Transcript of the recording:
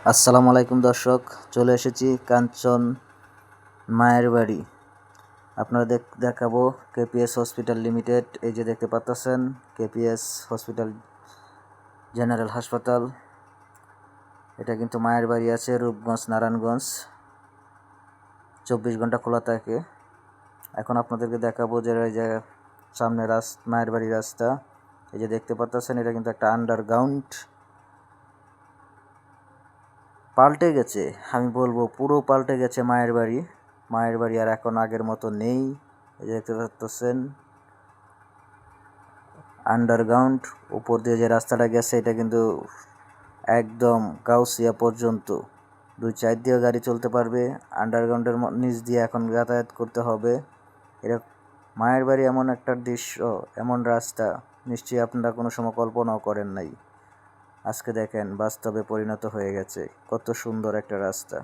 আসসালামু আলাইকুম দর্শক, চলে এসেছি কাঞ্চন মায়ের বাড়ি। আপনারা দেখাবো কেপিএস হসপিটাল লিমিটেড। এই যে দেখতে পাচ্ছেন কেপিএস হসপিটাল জেনারেল হাসপাতাল। এটা কিন্তু মায়ের বাড়ি আছে রূপগঞ্জ, নারায়ণগঞ্জ। 24 ঘন্টা খোলা থাকে। এখন আপনাদেরকে দেখাবো যে এই যে সামনে মায়ের বাড়ির রাস্তা। এই যে দেখতে পাচ্ছেন এটা কিন্তু একটা আন্ডারগ্রাউন্ড। পাল্টে গেছে, আমি বলবো পুরো পাল্টে গেছে মায়ের বাড়ি আর এখন আগের মতো নেই। এই যে দেখতে পাচ্ছেন আন্ডারগ্রাউন্ড, উপর দিয়ে যে রাস্তাটা গেছে এটা কিন্তু একদম গাউসিয়া পর্যন্ত 2-4 দিয়ে গাড়ি চলতে পারবে। আন্ডারগ্রাউন্ডের নিচ দিয়ে এখন যাতায়াত করতে হবে। এটা মায়ের বাড়ি এমন একটা দৃশ্য, এমন রাস্তা নিশ্চয়ই আপনারা কোনো সময় কল্পনাও করেন নাই। আজকে দেখেন বাস্তবে পরিণত হয়ে গেছে, কত সুন্দর একটা রাস্তা।